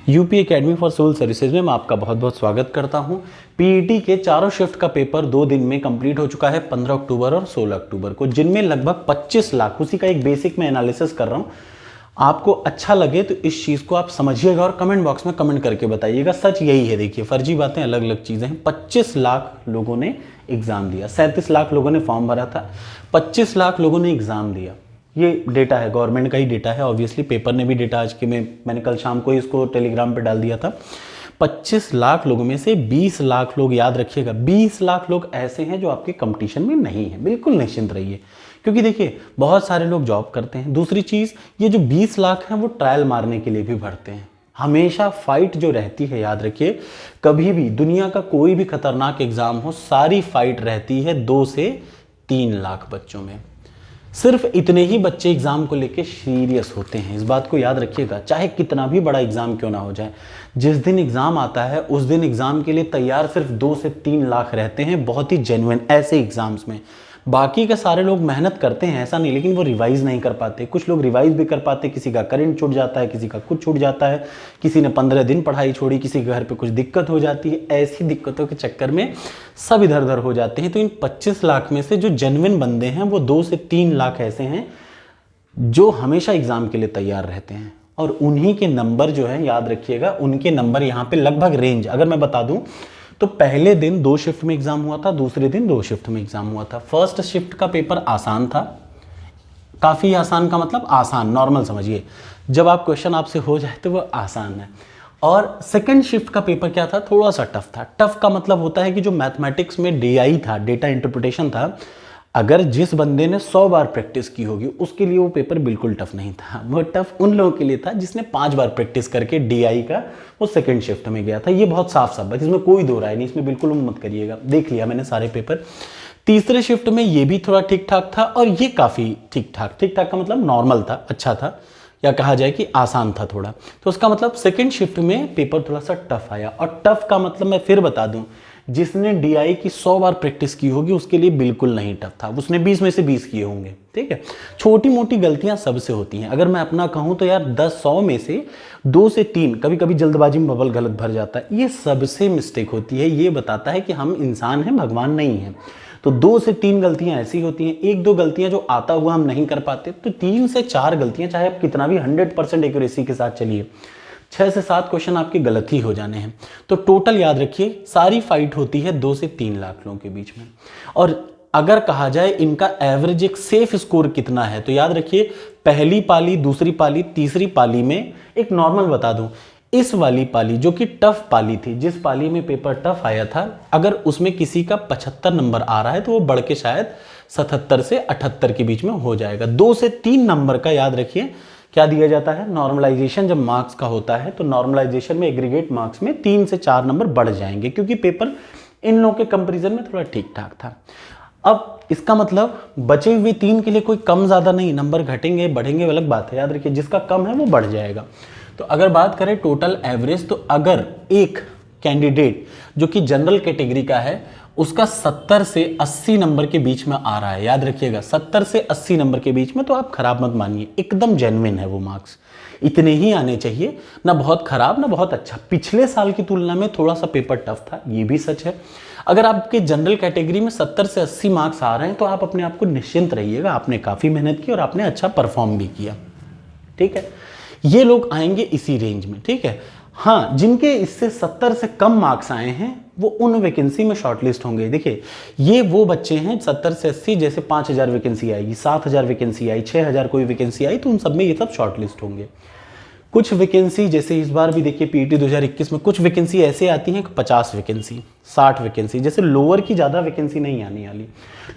UP academy for civil services में मैं आपका बहुत बहुत स्वागत करता हूं। पीईटी के चारों शिफ्ट का पेपर 2 दिन में कंप्लीट हो चुका है, 15 अक्टूबर और 16 अक्टूबर को, जिनमें लगभग 25 लाख, उसी का एक बेसिक में एनालिसिस कर रहा हूं। आपको अच्छा लगे तो इस चीज़ को आप समझिएगा और कमेंट बॉक्स में कमेंट करके बताइएगा। सच यही है, देखिए फर्जी बातें अलग अलग चीज़ें हैं। 25 लाख लोगों ने एग्ज़ाम दिया, 37 लाख लोगों ने फॉर्म भरा था, 25 लाख लोगों ने एग्ज़ाम दिया। ये डेटा है, गवर्नमेंट का ही डेटा है। ऑब्वियसली पेपर ने भी डेटा आज के मैंने कल शाम को इसको टेलीग्राम पे डाल दिया था। 25 लाख लोगों में से 20 लाख लोग, याद रखिएगा 20 लाख लोग ऐसे हैं जो आपके कंपटीशन में नहीं है। बिल्कुल निश्चिंत रहिए, क्योंकि देखिए बहुत सारे लोग जॉब करते हैं। दूसरी चीज़, ये जो 20 लाख हैं वो ट्रायल मारने के लिए भी भरते हैं। हमेशा फाइट जो रहती है, याद रखिए, कभी भी दुनिया का कोई भी खतरनाक एग्जाम हो, सारी फाइट रहती है 2 से 3 लाख बच्चों में। सिर्फ इतने ही बच्चे एग्जाम को लेके सीरियस होते हैं, इस बात को याद रखिएगा। चाहे कितना भी बड़ा एग्जाम क्यों ना हो जाए, जिस दिन एग्जाम आता है उस दिन एग्जाम के लिए तैयार सिर्फ 2 से 3 लाख रहते हैं, बहुत ही जेन्युइन ऐसे एग्जाम्स में। बाकी के सारे लोग मेहनत करते हैं, ऐसा नहीं, लेकिन वो रिवाइज नहीं कर पाते। कुछ लोग रिवाइज भी कर पाते, किसी का करंट छूट जाता है, किसी का कुछ छूट जाता है, किसी ने 15 दिन पढ़ाई छोड़ी, किसी के घर पे कुछ दिक्कत हो जाती है। ऐसी दिक्कतों के चक्कर में सब इधर उधर हो जाते हैं। तो इन 25 लाख में से जो जेन्युइन बंदे हैं वो 2 से 3 लाख ऐसे हैं जो हमेशा एग्जाम के लिए तैयार रहते हैं। और उन्हीं के नंबर जो है, याद रखिएगा, उनके नंबर यहाँ पे लगभग रेंज अगर मैं बता दूं तो पहले दिन 2 शिफ्ट में एग्जाम हुआ था, दूसरे दिन 2 शिफ्ट में एग्जाम हुआ था। फर्स्ट शिफ्ट का पेपर आसान था, काफ़ी आसान का मतलब आसान, नॉर्मल समझिए, जब आप क्वेश्चन आपसे हो जाए तो वो आसान है। और सेकंड शिफ्ट का पेपर क्या था, थोड़ा सा टफ था। टफ का मतलब होता है कि जो मैथमेटिक्स में DI था, डेटा इंटरप्रिटेशन था, अगर जिस बंदे ने 100 बार प्रैक्टिस की होगी उसके लिए वो पेपर बिल्कुल टफ नहीं था। वो टफ उन लोगों के लिए था जिसने 5 बार प्रैक्टिस करके DI का वो सेकंड शिफ्ट में गया था। ये बहुत साफ साफ है, इसमें कोई दो राय नहीं, इसमें बिल्कुल मत करिएगा। देख लिया मैंने सारे पेपर। तीसरे शिफ्ट में ये भी थोड़ा ठीक ठाक था, और ये काफ़ी ठीक ठाक का मतलब नॉर्मल था, अच्छा था, या कहा जाए कि आसान था थोड़ा। तो उसका मतलब सेकंड शिफ्ट में पेपर थोड़ा सा टफ आया। और टफ का मतलब मैं फिर बता दूं, जिसने DI की 100 बार प्रैक्टिस की होगी उसके लिए बिल्कुल नहीं टफ था, उसने 20 में से 20 किए होंगे। ठीक है, छोटी मोटी गलतियां सबसे होती हैं। अगर मैं अपना कहूं तो यार 100 में से 2 से 3, कभी कभी जल्दबाजी में बबल गलत भर जाता है, ये सबसे मिस्टेक होती है। ये बताता है कि हम इंसान हैं, भगवान नहीं है। तो 2 से 3 गलतियां ऐसी होती हैं। 1-2 गलतियां जो आता हुआ हम नहीं कर पाते, तो 3 से 4 गलतियां, चाहे आप कितना भी 100% एक्यूरेसी के साथ चलिए, 6 से 7 क्वेश्चन आपके गलत ही हो जाने हैं। तो टोटल याद रखिए, सारी फाइट होती है 2 से 3 लाख लोगों के बीच में। और अगर कहा जाए इनका एवरेज एक सेफ स्कोर कितना है, तो याद रखिए पहली पाली, दूसरी पाली, तीसरी पाली में एक नॉर्मल बता दूं, इस वाली पाली जो कि टफ पाली थी, जिस पाली में पेपर टफ आया था, अगर उसमें किसी का 75 नंबर आ रहा है तो वो बढ़ के शायद 77 से 78 के बीच में हो जाएगा। 2 से 3 नंबर का याद रखिए क्या दिया जाता है, नॉर्मलाइजेशन जब मार्क्स का होता है तो नॉर्मलाइजेशन में एग्रीगेट मार्क्स में 3 से 4 नंबर बढ़ जाएंगे, क्योंकि पेपर इन लोगों के कंपैरिजन में थोड़ा ठीक ठाक था। अब इसका मतलब बचे हुए 3 के लिए कोई कम ज्यादा नहीं, नंबर घटेंगे बढ़ेंगे अलग बात है। याद रखिए जिसका कम है वो बढ़ जाएगा। तो अगर बात करें टोटल एवरेज, तो अगर एक कैंडिडेट जो कि जनरल कैटेगरी का है उसका 70 से 80 नंबर के बीच में आ रहा है, याद रखिएगा 70 से 80 नंबर के बीच में, तो आप खराब मत मानिए, एकदम जेन्युइन है वो मार्क्स। इतने ही आने चाहिए, ना बहुत खराब ना बहुत अच्छा। पिछले साल की तुलना में थोड़ा सा पेपर टफ था, ये भी सच है। अगर आपके जनरल कैटेगरी में 70 से 80 मार्क्स आ रहे हैं तो आप अपने आप को निश्चिंत रहिएगा, आपने काफ़ी मेहनत की और आपने अच्छा परफॉर्म भी किया। ठीक है, ये लोग आएंगे इसी रेंज में। ठीक है, हाँ, जिनके इससे 70 से कम मार्क्स आए हैं वो उन वैकेंसी में शॉर्टलिस्ट होंगे। देखिए ये वो बच्चे हैं 70 से 80, जैसे 5000 वैकेंसी आएगी, 7000 वैकेंसी आई, 6000 कोई वैकेंसी आई, तो उन सब में ये सब शॉर्टलिस्ट होंगे। कुछ वैकेंसी, जैसे इस बार भी देखिए पीईटी 2021 में कुछ वैकेंसी ऐसे आती हैं कि 50 वैकेंसी, 60 वैकेंसी, जैसे लोअर की ज़्यादा वैकेंसी नहीं आने वाली।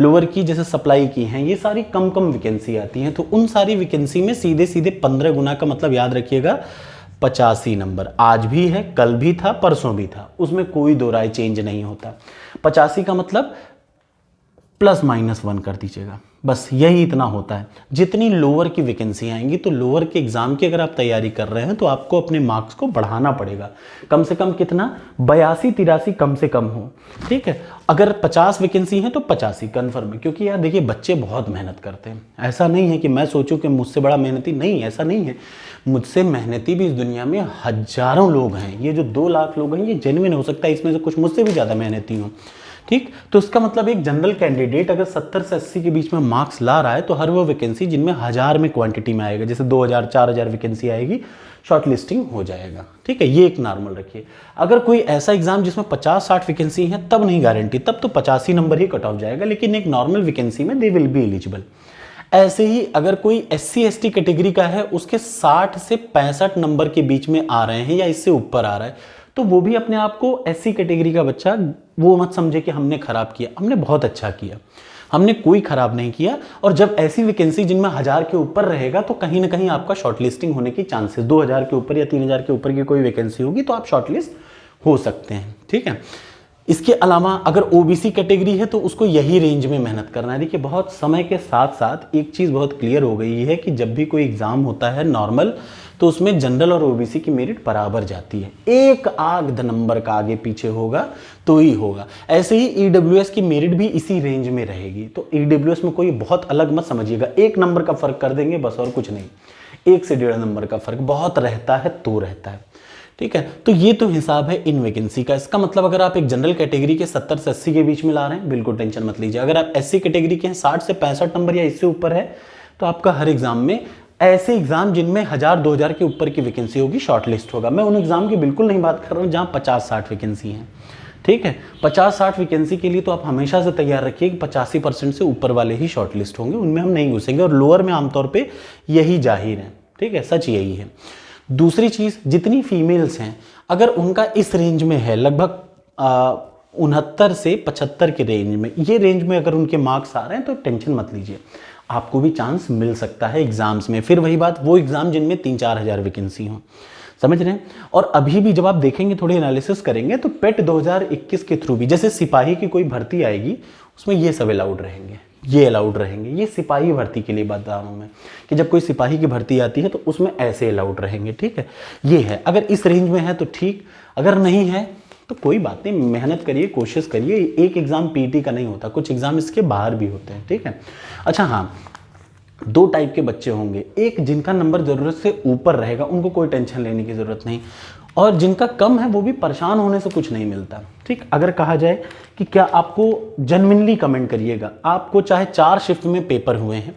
लोअर की जैसे सप्लाई की हैं, ये सारी कम कम वैकेंसी आती हैं। तो उन सारी वैकेंसी में सीधे सीधे 15 गुना का मतलब याद रखिएगा 85 नंबर। आज भी है, कल भी था, परसों भी था, उसमें कोई दो राय चेंज नहीं होता। 85 का मतलब +-1 कर दीजिएगा, बस यही इतना होता है। जितनी लोअर की वैकेंसी आएंगी तो लोअर के एग्जाम की अगर आप तैयारी कर रहे हैं तो आपको अपने मार्क्स को बढ़ाना पड़ेगा, कम से कम कितना, 82-83 कम से कम हो, ठीक है। अगर 50 वैकेंसी है तो 85 कन्फर्म है, क्योंकि यार देखिए बच्चे बहुत मेहनत करते हैं। ऐसा नहीं है कि मैं सोचूं कि मुझसे बड़ा मेहनती नहीं, ऐसा नहीं है। मुझसे मेहनती भी इस दुनिया में हजारों लोग हैं। ये जो 2 लाख लोग हैं ये जेन्युइन हो सकता है इसमें से कुछ मुझसे भी ज़्यादा मेहनती हों, ठीक। तो इसका मतलब एक जनरल कैंडिडेट अगर 70 से 80 के बीच में मार्क्स ला रहा है तो हर वो वैकेंसी जिनमें 1000 में क्वांटिटी में आएगा, जैसे 2000 4000 वैकेंसी आएगी, शॉर्ट लिस्टिंग हो जाएगा, ठीक है। ये एक नॉर्मल रखिए। अगर कोई ऐसा एग्जाम जिसमें 50-60 वैकेंसी है तब नहीं गारंटी, तब तो 85 नंबर ही कट ऑफ जाएगा, लेकिन एक नॉर्मल वैकेंसी में दे विल बी एलिजिबल। ऐसे ही अगर कोई SC/ST कैटेगरी का है, उसके 60 से 65 नंबर के बीच में आ रहे हैं या इससे ऊपर आ रहा है, तो वो भी अपने आप को SC कैटेगरी का बच्चा, वो मत समझे कि हमने खराब किया, हमने बहुत अच्छा किया, हमने कोई खराब नहीं किया। और जब ऐसी वैकेंसी जिनमें 1000 के ऊपर रहेगा तो कहीं ना कहीं आपका शॉर्टलिस्टिंग होने की चांसेस, 2000 के ऊपर या 3000 के ऊपर की कोई वैकेंसी होगी तो आप शॉर्टलिस्ट हो सकते हैं, ठीक है। इसके अलावा अगर OBC कैटेगरी है तो उसको यही रेंज में मेहनत करना है। देखिए बहुत समय के साथ साथ एक चीज़ बहुत क्लियर हो गई है कि जब भी कोई एग्ज़ाम होता है नॉर्मल, तो उसमें जनरल और OBC की मेरिट बराबर जाती है। एक आध नंबर का आगे पीछे होगा तो ही होगा। ऐसे ही EWS की मेरिट भी इसी रेंज में रहेगी। तो EWS में कोई बहुत अलग मत समझिएगा, 1 नंबर का फर्क कर देंगे बस, और कुछ नहीं। 1 से 1.5 नंबर का फर्क बहुत रहता है तो रहता है, ठीक है। तो ये तो हिसाब है इन वैकेंसी का। इसका मतलब अगर आप एक जनरल कैटेगरी के 70 से 80 के बीच में ला रहे हैं, बिल्कुल टेंशन मत लीजिए। अगर आप SC कैटेगरी के हैं, 60 से 65 नंबर या इससे ऊपर है, तो आपका हर एग्जाम में, ऐसे एग्जाम जिनमें 1000-2000 के ऊपर की वैकेंसी होगी, शॉर्टलिस्ट होगा। मैं उन एग्जाम की बिल्कुल नहीं बात कर रहा हूँ जहाँ 50-60 वैकेंसी हैं, ठीक है। 50-60 वैकेंसी के लिए तो आप हमेशा से तैयार रखिए कि 85% से ऊपर वाले ही शॉर्टलिस्ट होंगे, उनमें हम नहीं घुसेंगे। और लोअर में आमतौर पर यही जाहिर है, ठीक है, सच यही है। दूसरी चीज़, जितनी फीमेल्स हैं अगर उनका इस रेंज में है, लगभग 69 से 75 के रेंज में, ये रेंज में अगर उनके मार्क्स आ रहे हैं तो टेंशन मत लीजिए, आपको भी चांस मिल सकता है एग्जाम्स में। फिर वही बात, वो एग्जाम जिनमें 3-4 हज़ार वैकेंसी हो, समझ रहे हैं। और अभी भी जब आप देखेंगे, थोड़ी एनालिसिस करेंगे, तो पेट 2021 के थ्रू भी, जैसे सिपाही की कोई भर्ती आएगी उसमें ये सब अलाउड रहेंगे, ये अलाउड रहेंगे। ये सिपाही भर्ती के लिए बता रहा हूँ मैं कि जब कोई सिपाही की भर्ती आती है तो उसमें ऐसे अलाउड रहेंगे, ठीक है। ये है, अगर इस रेंज में है तो ठीक, अगर नहीं है तो कोई बात नहीं, मेहनत करिए, कोशिश करिए। एक एग्जाम PET का नहीं होता, कुछ एग्जाम इसके बाहर भी होते हैं, ठीक है। अच्छा हाँ, 2 टाइप के बच्चे होंगे, एक जिनका नंबर ज़रूरत से ऊपर रहेगा, उनको कोई टेंशन लेने की ज़रूरत नहीं, और जिनका कम है वो भी परेशान होने से कुछ नहीं मिलता, ठीक। अगर कहा जाए कि क्या आपको, जेन्युइनली कमेंट करिएगा, आपको चाहे 4 शिफ्ट में पेपर हुए हैं,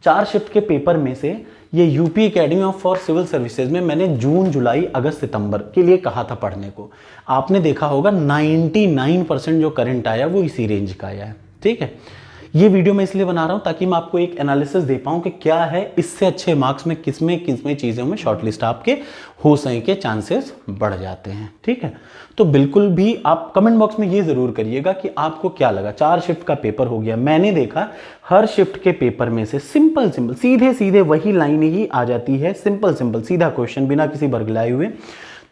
4 शिफ्ट के पेपर में से ये UP academy of for civil services में मैंने जून, जुलाई, अगस्त, सितंबर के लिए कहा था पढ़ने को, आपने देखा होगा 99% जो करंट आया वो इसी रेंज का आया है, ठीक है। ये वीडियो मैं इसलिए बना रहा हूं ताकि मैं आपको एक एनालिसिस दे पाऊं कि क्या है, इससे अच्छे मार्क्स में किसमें चीज़ों में शॉर्टलिस्ट आपके हो सके के चांसेस बढ़ जाते हैं, ठीक है। तो बिल्कुल भी आप कमेंट बॉक्स में ये ज़रूर करिएगा कि आपको क्या लगा। 4 शिफ्ट का पेपर हो गया, मैंने देखा हर शिफ्ट के पेपर में से सिंपल सीधे वही लाइन ही आ जाती है, सिंपल सीधा क्वेश्चन, बिना किसी बरगलाए हुए।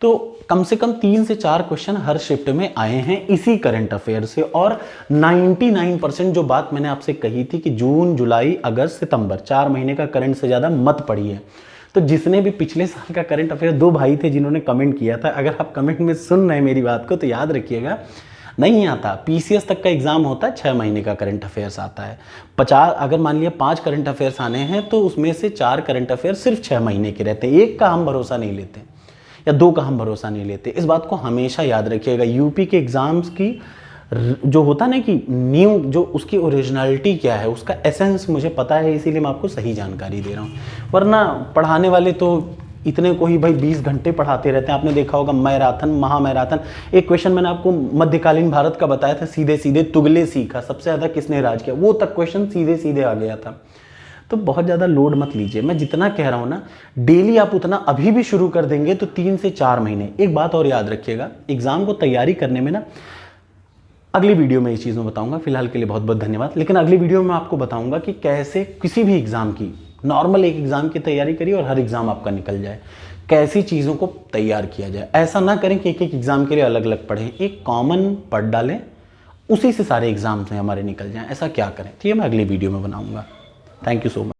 तो कम से कम 3 से 4 क्वेश्चन हर शिफ्ट में आए हैं इसी करंट अफेयर से। और 99% जो बात मैंने आपसे कही थी कि जून, जुलाई, अगस्त, सितंबर 4 महीने का करंट से ज़्यादा मत पढ़िए। तो जिसने भी पिछले साल का करंट अफेयर, 2 भाई थे जिन्होंने कमेंट किया था, अगर आप कमेंट में सुन रहे हैं मेरी बात को तो याद रखिएगा, नहीं आता। PCS तक का एग्जाम होता है, 6 महीने का करंट अफेयर्स आता है। 50, अगर मान लिया 5 करंट अफेयर्स आने हैं तो उसमें से 4 करंट अफेयर सिर्फ 6 महीने के रहते हैं, 1 का हम भरोसा नहीं लेते या 2 का हम भरोसा नहीं लेते। इस बात को हमेशा याद रखिएगा। यूपी के एग्जाम्स की जो होता है ना कि न्यू, जो उसकी ओरिजिनलिटी क्या है, उसका एसेंस मुझे पता है, इसीलिए मैं आपको सही जानकारी दे रहा हूँ। वरना पढ़ाने वाले तो इतने को ही भाई 20 घंटे पढ़ाते रहते हैं। आपने देखा होगा मैराथन, महामैराथन। एक क्वेश्चन मैंने आपको मध्यकालीन भारत का बताया था, सीधे तुगले सीखा, सबसे ज़्यादा किसने राज किया, वो तक क्वेश्चन सीधे आ गया था। तो बहुत ज़्यादा लोड मत लीजिए। मैं जितना कह रहा हूँ ना, डेली आप उतना अभी भी शुरू कर देंगे तो 3 से 4 महीने। एक बात और याद रखिएगा, एग्जाम को तैयारी करने में ना, अगली वीडियो में इस चीज़ में बताऊंगा। फिलहाल के लिए बहुत बहुत धन्यवाद। लेकिन अगली वीडियो में मैं आपको बताऊंगा कि कैसे किसी भी एग्जाम की, नॉर्मल एक एग्जाम की तैयारी करिए और हर एग्जाम आपका निकल जाए, कैसी चीज़ों को तैयार किया जाए। ऐसा ना करें कि एक एग्जाम के लिए अलग अलग पढ़ें, एक कॉमन पढ़ डालें उसी से सारे एग्जाम्स में हमारे निकल जाएं, ऐसा क्या करें? ठीक है, मैं अगली वीडियो में बनाऊंगा। Thank you so much.